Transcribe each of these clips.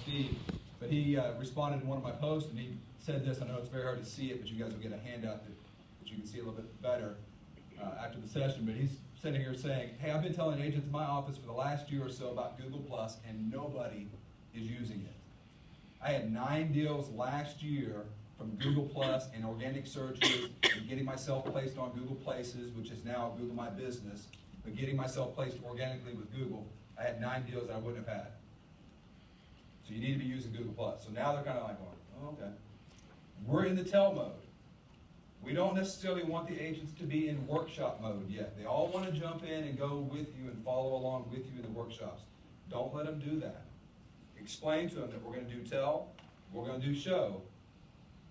Steve, but he responded to one of my posts, and he said this. I know it's very hard to see it, but you guys will get a handout that you can see a little bit better after the session. But he's sitting here saying, hey, I've been telling agents in my office for the last year or so about Google Plus, and nobody is using it. I had 9 deals last year from Google Plus and organic searches and getting myself placed on Google Places, which is now Google My Business, but getting myself placed organically with Google. I had 9 deals that I wouldn't have had. So you need to be using Google Plus. So now they're kind of like, oh, okay. We're in the tell mode. We don't necessarily want the agents to be in workshop mode yet. They all want to jump in and go with you and follow along with you in the workshops. Don't let them do that. Explain to them that we're going to do tell, we're going to do show,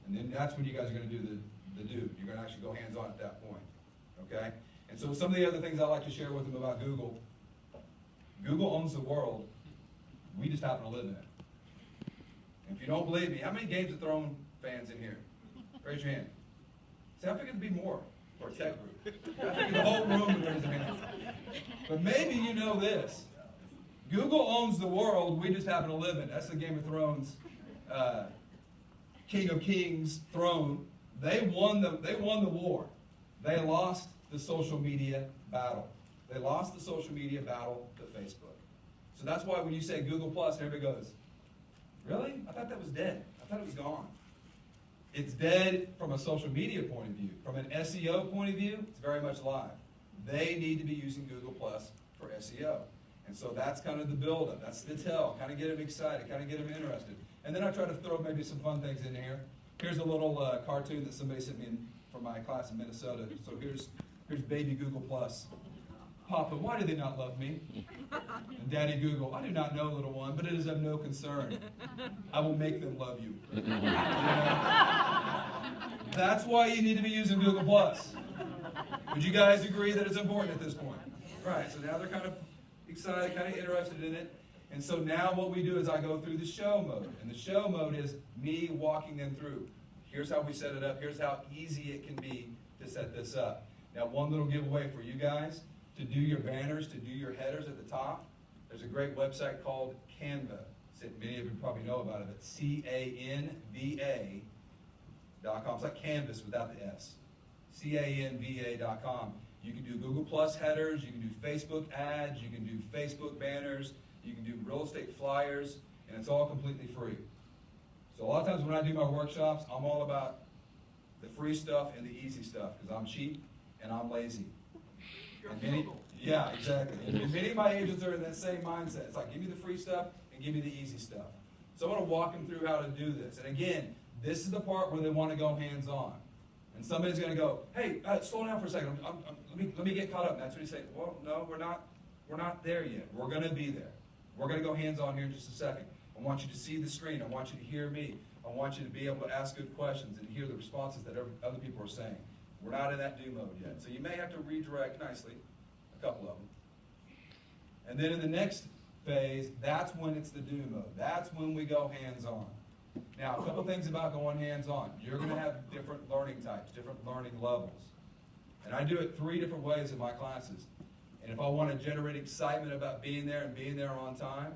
and then that's when you guys are going to do the do. You're going to actually go hands-on at that point. Okay? And so some of the other things I like to share with them about Google. Google owns the world. We just happen to live in it. And if you don't believe me, how many Games of Thrones fans in here? Raise your hand. See, I figured there'd be more for a tech group. I figured the whole room would raise their hands. But maybe you know this. Google owns the world, we just happen to live in it. That's the Game of Thrones, King of Kings throne. They won the war. They lost the social media battle. They lost the social media battle to Facebook. So that's why when you say Google Plus, everybody goes, really? I thought that was dead. I thought it was gone. It's dead from a social media point of view. From an SEO point of view, it's very much live. They need to be using Google Plus for SEO. And so that's kind of the build-up. That's the tell. Kind of get them excited. Kind of get them interested. And then I try to throw maybe some fun things in here. Here's a little cartoon that somebody sent me in for my class in Minnesota. So here's baby Google Plus. Papa, why do they not love me? And Daddy Google, I do not know, little one, but it is of no concern. I will make them love you. That's why you need to be using Google Plus. Would you guys agree that it's important at this point? Right, so now they're kind of excited, kind of interested in it. And so now what we do is I go through the show mode. And the show mode is me walking them through. Here's how we set it up. Here's how easy it can be to set this up. Now, one little giveaway for you guys. To do your banners, to do your headers at the top, there's a great website called Canva. Many of you probably know about it, but canva.com. It's like Canvas without the S. canva.com. You can do Google Plus headers, you can do Facebook ads, you can do Facebook banners, you can do real estate flyers, and it's all completely free. So a lot of times when I do my workshops, I'm all about the free stuff and the easy stuff because I'm cheap and I'm lazy. Yeah, exactly. And many of my agents are in that same mindset. It's like, give me the free stuff and give me the easy stuff. So I want to walk them through how to do this. And again, this is the part where they want to go hands-on. And somebody's going to go, hey, slow down for a second. Let me get caught up. And that's when you say, well, no, we're not there yet. We're going to be there. We're going to go hands-on here in just a second. I want you to see the screen. I want you to hear me. I want you to be able to ask good questions and hear the responses that other people are saying. We're not in that do mode yet. So you may have to redirect nicely, a couple of them. And then in the next phase, that's when it's the do mode. That's when we go hands-on. Now, a couple things about going hands-on. You're going to have different learning types, different learning levels. And I do it 3 different ways in my classes. And if I want to generate excitement about being there and being there on time,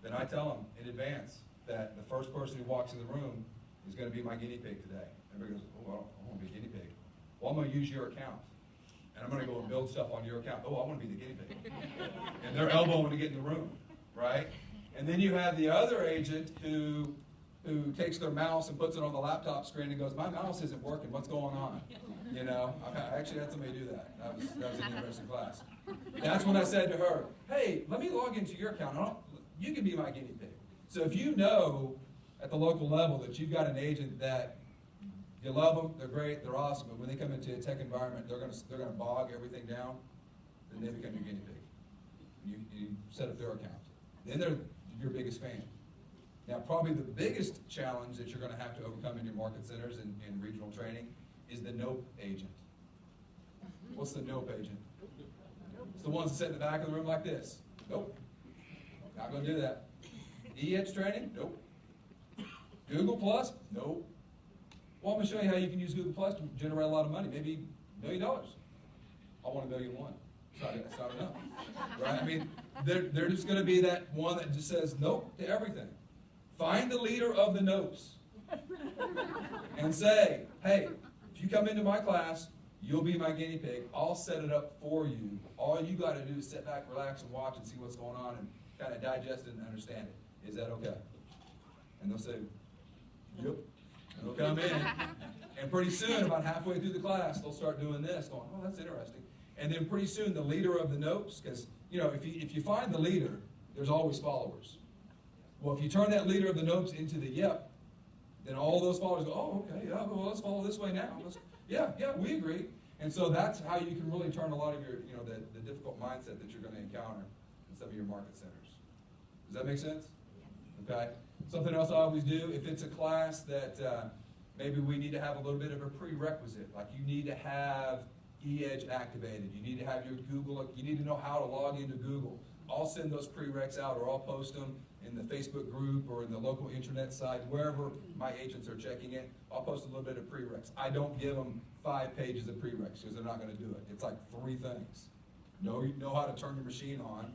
then I tell them in advance that the first person who walks in the room is going to be my guinea pig today. Everybody goes, oh, well, I want to be a guinea pig. Well, I'm going to use your account. And I'm going to go and build stuff on your account. Oh, I want to be the guinea pig. And they're elbowing to get in the room, right? And then you have the other agent who takes their mouse and puts it on the laptop screen and goes, my mouse isn't working. What's going on? You know, I actually had somebody do that. That was an interesting class. That's when I said to her, hey, let me log into your account. You can be my guinea pig. So if you know at the local level that you've got an agent that you love them, they're great, they're awesome, but when they come into a tech environment, they're going to bog everything down, then they become your guinea pig. You set up their account. Then they're your biggest fan. Now, probably the biggest challenge that you're going to have to overcome in your market centers and regional training is the nope agent. What's the nope agent? It's the ones that sit in the back of the room like this. Nope. Not going to do that. EH training? Nope. Google Plus? Nope. Well, I'm going to show you how you can use Google Plus to generate a lot of money, maybe $1 million. I want $1.1 million. It's not enough. Right? I mean, they're just going to be that one that just says nope to everything. Find the leader of the Nopes and say, hey, if you come into my class, you'll be my guinea pig. I'll set it up for you. All you got to do is sit back, relax, and watch and see what's going on and kind of digest it and understand it. Is that okay? And they'll say, yep. And they'll come in. And pretty soon, about halfway through the class, they'll start doing this, going, oh, that's interesting. And then pretty soon, the leader of the Nopes, because, you know, if you find the leader, there's always followers. Well, if you turn that leader of the Nopes into the yep, then all those followers go, oh, okay, yeah, well, let's follow this way now. Yeah, we agree. And so that's how you can really turn a lot of your, you know, the difficult mindset that you're going to encounter in some of your market centers. Does that make sense? Okay. Something else I always do, if it's a class that maybe we need to have a little bit of a prerequisite, like you need to have eEdge activated, you need to have your Google, you need to know how to log into Google. I'll send those prereqs out, or I'll post them in the Facebook group or in the local intranet site, wherever my agents are checking it. I'll post a little bit of prereqs. I don't give them 5 pages of prereqs because they're not going to do it. It's like 3 things. Know how to turn your machine on,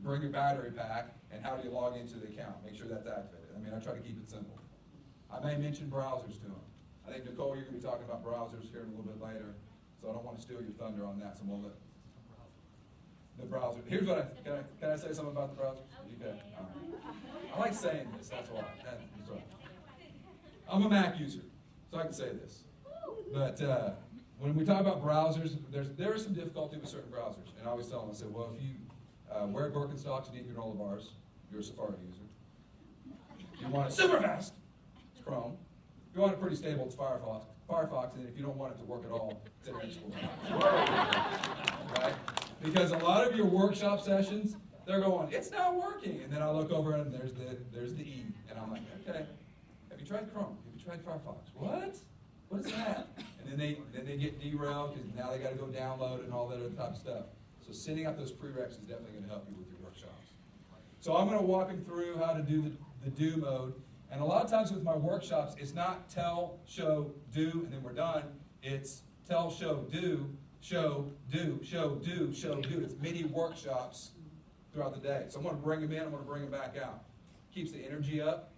bring your battery pack, and how do you log into the account. Make sure that's activated. I mean, I try to keep it simple. I may mention browsers to them. I think, Nicole, you're going to be talking about browsers here a little bit later, so I don't want to steal your thunder on that, so I'm going to let the browser. Here's what can I say something about the browser? Okay. All right. I like saying this, that's why. That's right. I'm a Mac user, so I can say this. But when we talk about browsers, there is some difficulty with certain browsers. And I always tell them, I say, well, if you wear Birkenstocks, you need granola you're a Safari user. If you want it super fast, it's Chrome. If you want it pretty stable, it's Firefox, and if you don't want it to work at all, it's Internet Explorer. Right? Because a lot of your workshop sessions, they're going, it's not working. And then I look over and there's the E. And I'm like, okay, have you tried Chrome? Have you tried Firefox? What? What is that? And then they get derailed because now they got to go download and all that other type of stuff. So sending out those prereqs is definitely going to help you with your workshops. So I'm going to walk them through how to do the do mode. And a lot of times with my workshops, it's not tell, show, do, and then we're done. It's tell, show, do, show, do, show, do, show, do. It's many workshops throughout the day. So I'm going to bring them in, I'm going to bring them back out. Keeps the energy up,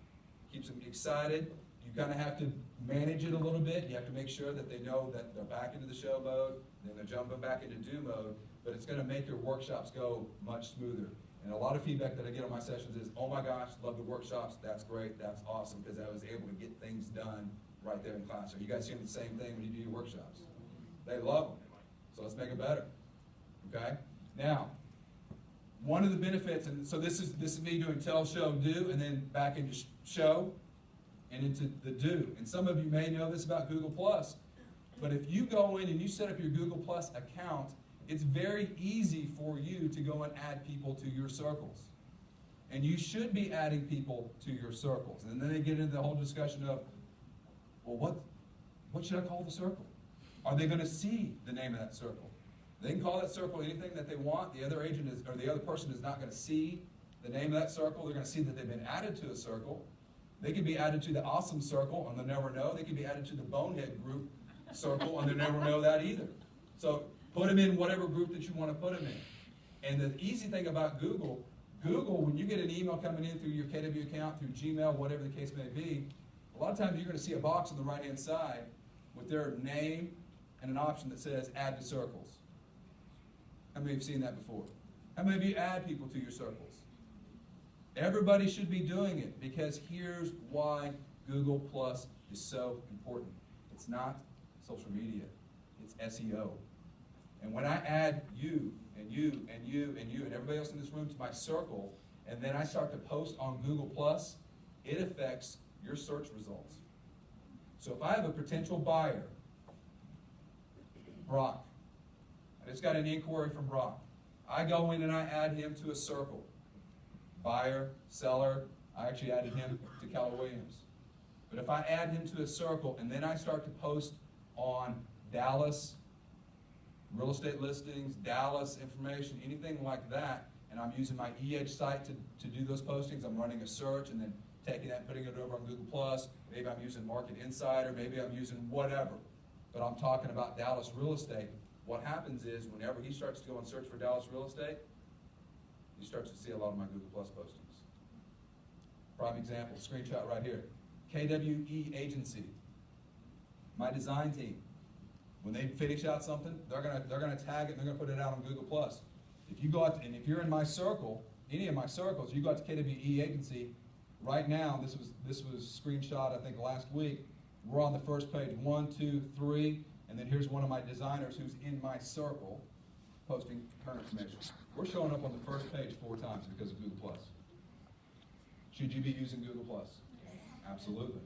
keeps them excited. You kind of have to manage it a little bit. You have to make sure that they know that they're back into the show mode, then they're jumping back into do mode, but it's going to make your workshops go much smoother. And a lot of feedback that I get on my sessions is, oh my gosh, love the workshops, that's great, that's awesome, because I was able to get things done right there in class. Are you guys seeing the same thing when you do your workshops? They love them, so let's make it better, okay? Now, one of the benefits, and so this is me doing tell, show, do, and then back into show, and into the do. And some of you may know this about Google+, but if you go in and you set up your Google+ account, it's very easy for you to go and add people to your circles. And you should be adding people to your circles. And then they get into the whole discussion of, well, what should I call the circle? Are they going to see the name of that circle? They can call that circle anything that they want. The other agent is, or the other person is not going to see the name of that circle. They're going to see that they've been added to a circle. They can be added to the awesome circle, and they'll never know. They can be added to the bonehead group circle, and they'll never know that either. So put them in whatever group that you want to put them in. And the easy thing about Google, when you get an email coming in through your KW account, through Gmail, whatever the case may be, a lot of times you're going to see a box on the right-hand side with their name and an option that says add to circles. How many of you have seen that before? How many of you add people to your circles? Everybody should be doing it, because here's why Google Plus is so important. It's not social media, it's SEO. And when I add you and you and you and you and everybody else in this room to my circle, and then I start to post on Google Plus, it affects your search results. So if I have a potential buyer, Brock, I just got an inquiry from Brock. I go in and I add him to a circle. Buyer, seller, I actually added him to Keller Williams. But if I add him to a circle and then I start to post on Dallas real estate listings, Dallas information, anything like that, and I'm using my eEdge site to do those postings, I'm running a search and then taking that and putting it over on Google+, maybe I'm using Market Insider, maybe I'm using whatever, but I'm talking about Dallas real estate. What happens is whenever he starts to go and search for Dallas real estate, he starts to see a lot of my Google Plus postings. Prime example, screenshot right here. KWE agency, my design team. When they finish out something, they're gonna tag it and they're gonna put it out on Google+. If you go out, and if you're in my circle, any of my circles, you go out to KWE agency, right now, this was screenshot, I think, last week, we're on the first page, 1, 2, 3, and then here's one of my designers who's in my circle posting current information. We're showing up on the first page 4 times because of Google+. Should you be using Google+? Absolutely.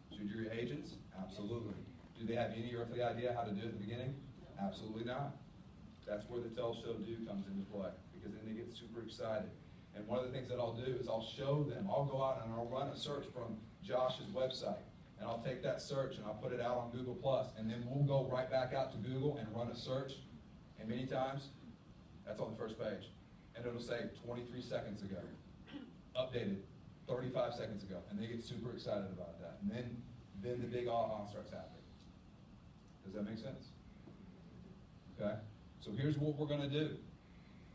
Should your agents? Absolutely. Do they have any earthly idea how to do it at the beginning? Absolutely not. That's where the tell, show, do comes into play, because then they get super excited. And one of the things that I'll do is I'll show them, I'll go out and I'll run a search from Josh's website, and I'll take that search and I'll put it out on Google+, and then we'll go right back out to Google and run a search, and many times, that's on the first page. And it'll say 23 seconds ago, updated 35 seconds ago, and they get super excited about that. And then the big aha starts happening. Does that make sense? Okay, so here's what we're gonna do.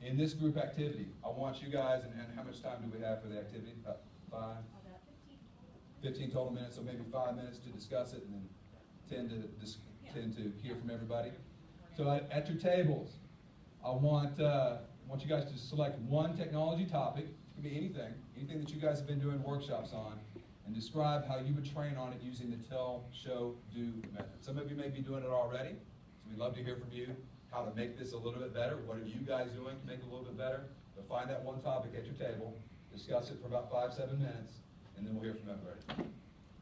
In this group activity, I want you guys, and how much time do we have for the activity? About 5? 15 total minutes, so maybe 5 minutes to discuss it, and then 10 to hear from everybody. So at your tables, I want you guys to select one technology topic. It can be anything that you guys have been doing workshops on, and describe how you would train on it using the tell, show, do method. Some of you may be doing it already, so we'd love to hear from you how to make this a little bit better. What are you guys doing to make it a little bit better? But find that one topic at your table, discuss it for about 5-7 minutes, and then we'll hear from everybody.